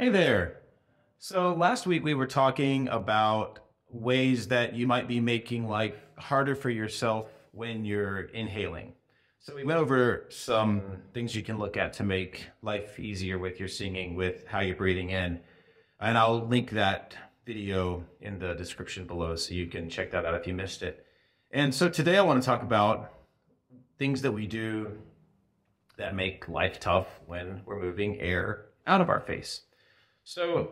Hey there. So last week we were talking about ways that you might be making life harder for yourself when you're inhaling. So we went over some things you can look at to make life easier with your singing, with how you're breathing in. And I'll link that video in the description below so you can check that out if you missed it. And so today I want to talk about things that we do that make life tough when we're moving air out of our face. So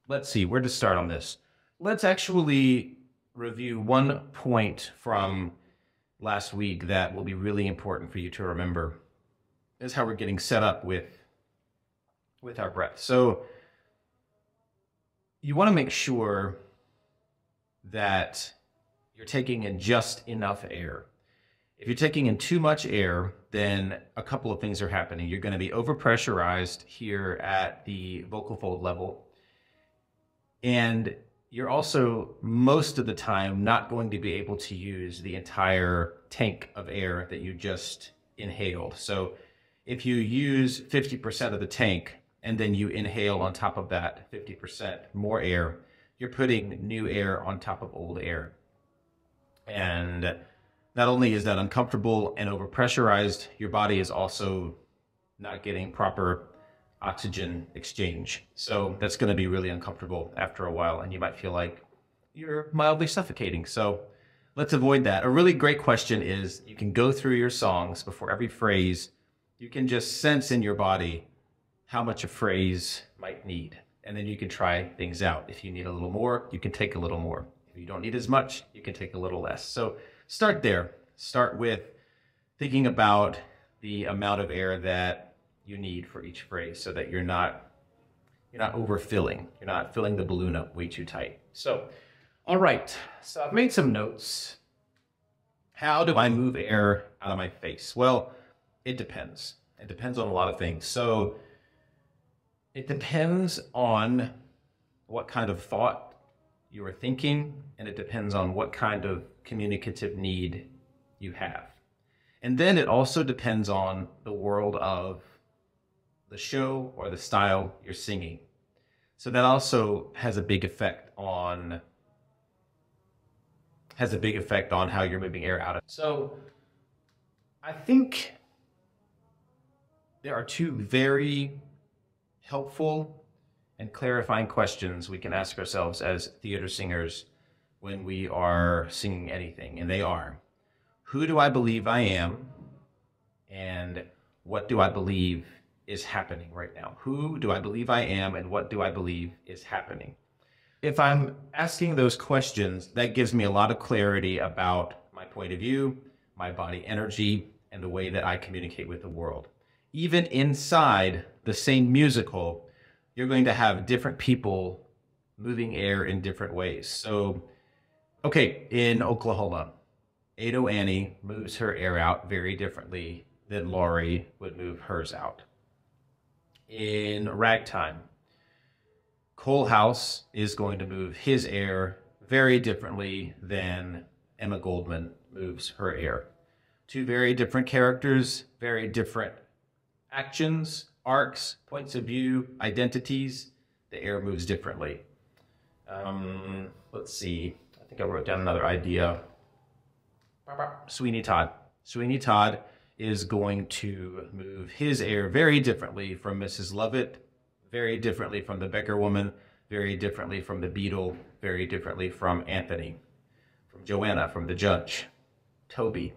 let's see where to start on this. Let's actually review one point from last week that will be really important for you to remember. Is how we're getting set up with our breath. So you want to make sure that you're taking in just enough air. If you're taking in too much air, then a couple of things are happening. You're going to be overpressurized here at the vocal fold level. And you're also, most of the time, not going to be able to use the entire tank of air that you just inhaled. So if you use 50% of the tank and then you inhale on top of that 50% more air, you're putting new air on top of old air. And not only is that uncomfortable and overpressurized, your body is also not getting proper oxygen exchange. So that's going to be really uncomfortable after a while, and you might feel like you're mildly suffocating. So let's avoid that. A really great question is, you can go through your songs before every phrase. You can just sense in your body how much a phrase might need. And then you can try things out. If you need a little more, you can take a little more. If you don't need as much, you can take a little less. So start there. Start with thinking about the amount of air that you need for each phrase so that you're not overfilling. You're not filling the balloon up way too tight. So, all right. So I've made some notes. How do I move air out of my face? Well, it depends. It depends on a lot of things. So it depends on what kind of thought you are thinking, and it depends on what kind of communicative need you have. And then it also depends on the world of the show or the style you're singing. So that also has a big effect on how you're moving air out of. So I think there are two very helpful and clarifying questions we can ask ourselves as theater singers when we are singing anything, and they are: who do I believe I am? And what do I believe is happening right now? Who do I believe I am, and what do I believe is happening? If I'm asking those questions, that gives me a lot of clarity about my point of view, my body energy, and the way that I communicate with the world. Even inside the same musical, you're going to have different people moving air in different ways. So, okay, in Oklahoma, Ado Annie moves her air out very differently than Laurie would move hers out. In Ragtime, Cole House is going to move his air very differently than Emma Goldman moves her air. Two very different characters, very different actions, arcs, points of view, identities. The air moves differently. Let's see. I think I wrote down another idea. Sweeney Todd. Sweeney Todd is going to move his air very differently from Mrs. Lovett, very differently from the Becker Woman, very differently from the Beadle, very differently from Anthony, from Joanna, from the Judge, Toby.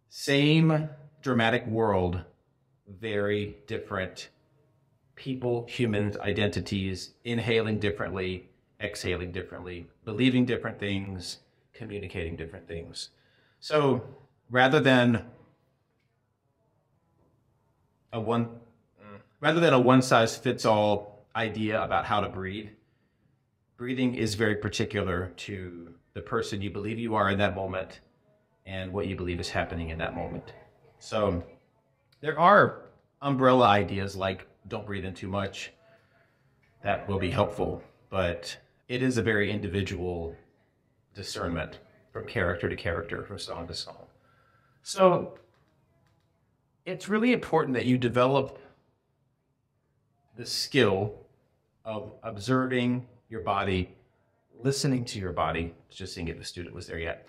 Same dramatic world, very different people, humans, identities, inhaling differently, exhaling differently, believing different things, communicating different things. So rather than a one-size-fits-all idea about how to breathe, breathing is very particular to the person you believe you are in that moment and what you believe is happening in that moment. So there are umbrella ideas like don't breathe in too much. That will be helpful, but it is a very individual discernment from character to character, from song to song. So it's really important that you develop the skill of observing your body, listening to your body. Just seeing if the student was there yet.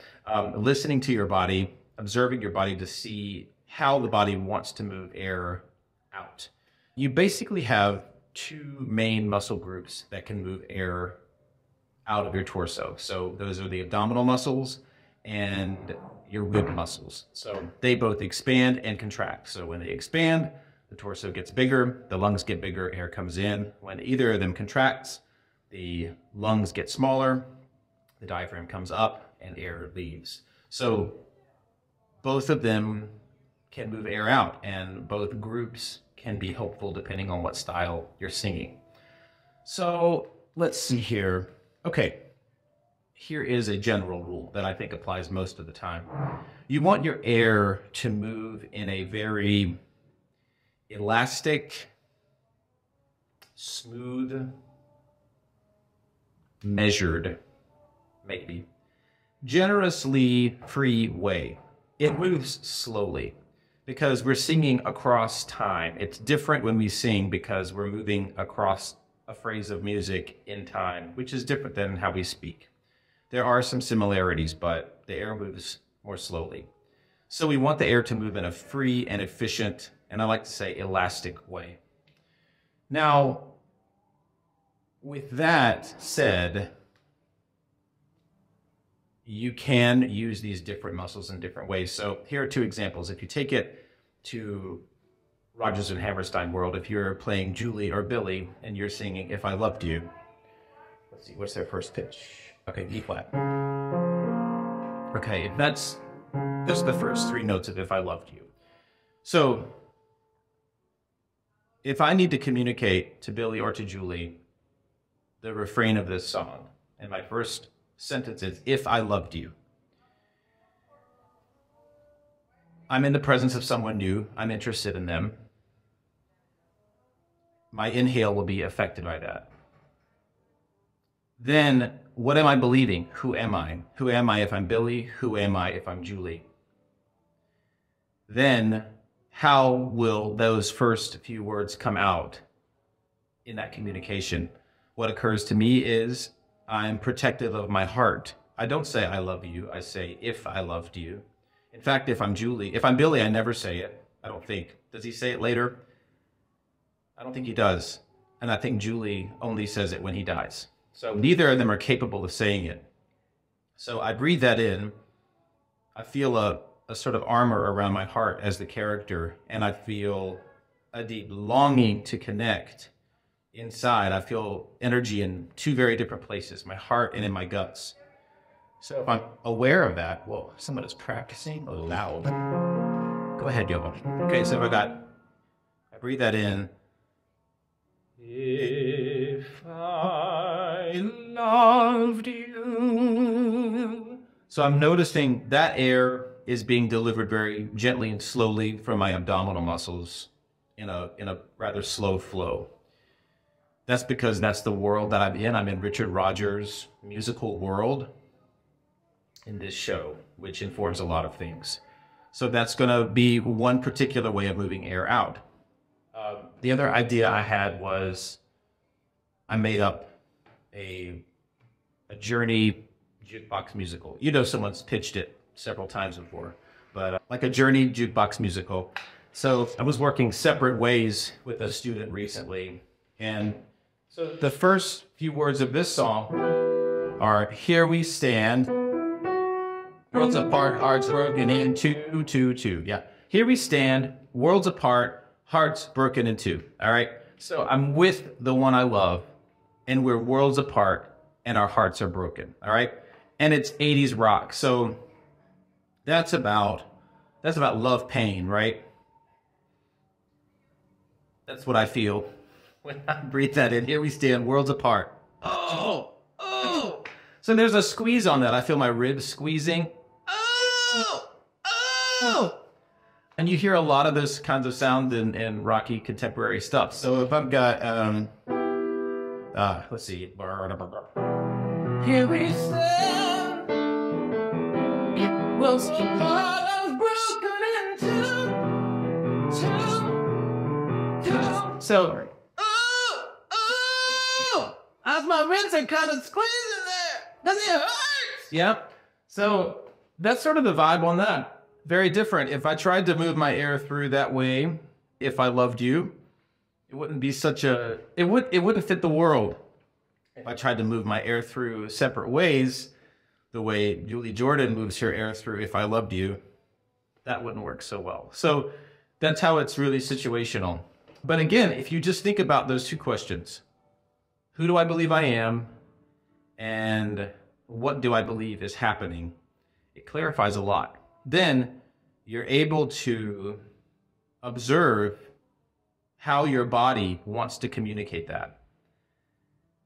Listening to your body, observing your body to see how the body wants to move air out. You basically have two main muscle groups that can move air out of your torso. So those are the abdominal muscles and your rib muscles. So they both expand and contract. So when they expand, the torso gets bigger, the lungs get bigger, air comes in. When either of them contracts, the lungs get smaller, the diaphragm comes up, and air leaves. So both of them can move air out, and both groups can be helpful depending on what style you're singing. So let's see here. Okay, here is a general rule that I think applies most of the time. You want your air to move in a very elastic, smooth, measured, maybe generously free way. It moves slowly because we're singing across time. It's different when we sing because we're moving across a phrase of music in time, which is different than how we speak. There are some similarities, but the air moves more slowly. So we want the air to move in a free and efficient, and I like to say elastic way. Now, with that said, you can use these different muscles in different ways. So here are two examples. If you take it to Rodgers and Hammerstein world, if you're playing Julie or Billy and you're singing If I Loved You, let's see, what's their first pitch? Okay, E flat. Okay, that's just the first three notes of If I Loved You. So if I need to communicate to Billy or to Julie the refrain of this song, and my first sentence is, if I loved you. I'm in the presence of someone new. I'm interested in them. My inhale will be affected by that. Then, what am I believing? Who am I? Who am I if I'm Billy? Who am I if I'm Julie? Then, how will those first few words come out in that communication? What occurs to me is, I'm protective of my heart. I don't say I love you. I say if I loved you. In fact, if I'm Billy, I never say it. I don't think. Does he say it later? I don't think he does. And I think Julie only says it when he dies. So neither of them are capable of saying it. So I breathe that in. I feel a sort of armor around my heart as the character, and I feel a deep longing to connect. Inside, I feel energy in two very different places, my heart and in my guts. So if I'm aware of that, whoa, somebody's practicing loud. Go ahead, Yobo. Okay, so I breathe that in. If I loved you. So I'm noticing that air is being delivered very gently and slowly from my abdominal muscles in a rather slow flow. That's because that's the world that I'm in. I'm in Richard Rodgers' musical world in this show, which informs a lot of things. So that's going to be one particular way of moving air out. The other idea I had was I made up a Journey jukebox musical. You know, someone's pitched it several times before, but like a Journey jukebox musical. So I was working separate ways with a student recently, and so the first few words of this song are, here we stand, worlds apart, hearts broken in two, two, two. Yeah, here we stand, worlds apart, hearts broken in two. All right, so I'm with the one I love, and we're worlds apart, and our hearts are broken. All right, and it's 80s rock, so that's about love, pain, right? That's what I feel when I breathe that in. Here we stand, worlds apart. Oh, oh. So there's a squeeze on that. I feel my ribs squeezing. Oh, oh. And you hear a lot of those kinds of sounds in rocky contemporary stuff. So if I've got, let's see. Here we stand, worlds apart, broken into two. So, my ribs are kind of squeezing there. Does it hurt? Yep. So that's sort of the vibe on that. Very different. If I tried to move my air through that way, if I loved you, it wouldn't be such a, it wouldn't fit the world. If I tried to move my air through separate ways, the way Julie Jordan moves her air through If I Loved You, that wouldn't work so well. So that's how it's really situational. But again, if you just think about those two questions, who do I believe I am? And what do I believe is happening? It clarifies a lot. Then you're able to observe how your body wants to communicate that.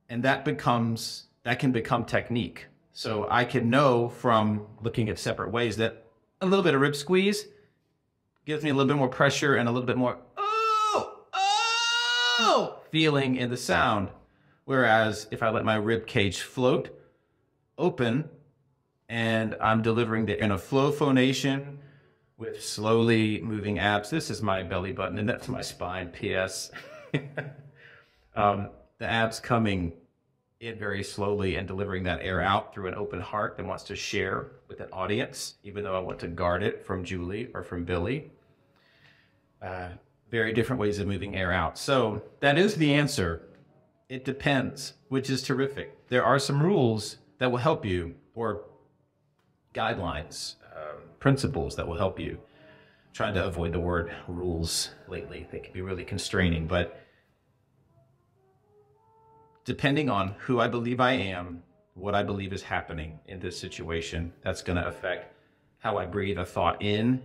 And that can become technique. So I can know from looking at separate ways that a little bit of rib squeeze gives me a little bit more pressure and a little bit more feeling in the sound. Whereas if I let my rib cage float open and I'm delivering in a flow phonation with slowly moving abs. This is my belly button and that's my spine, PS. The abs coming in very slowly and delivering that air out through an open heart that wants to share with an audience, even though I want to guard it from Julie or from Billy. Very different ways of moving air out. So that is the answer. It depends, which is terrific. There are some rules that will help you, or guidelines, principles that will help you. I'm trying to avoid the word rules lately. They can be really constraining, but depending on who I believe I am, what I believe is happening in this situation, that's going to affect how I breathe a thought in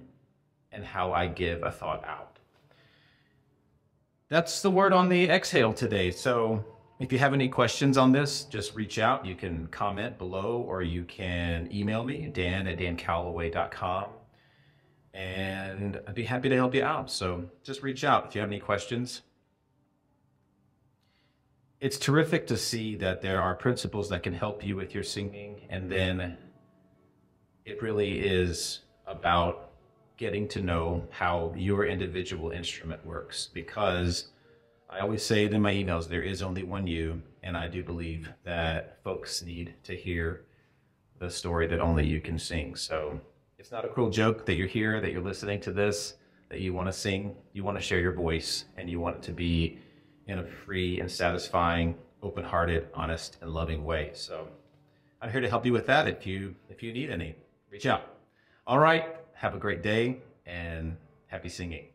and how I give a thought out. That's the word on the exhale today. So if you have any questions on this, just reach out. You can comment below or you can email me, dan@dancalloway.com. And I'd be happy to help you out. So just reach out if you have any questions. It's terrific to see that there are principles that can help you with your singing. And then it really is about getting to know how your individual instrument works, because I always say it in my emails, there is only one you, and I do believe that folks need to hear the story that only you can sing. So it's not a cruel joke that you're here, that you're listening to this, that you want to sing, you want to share your voice, and you want it to be in a free and satisfying, open-hearted, honest, and loving way. So I'm here to help you with that. If you need any, reach out. All right. Have a great day and happy singing.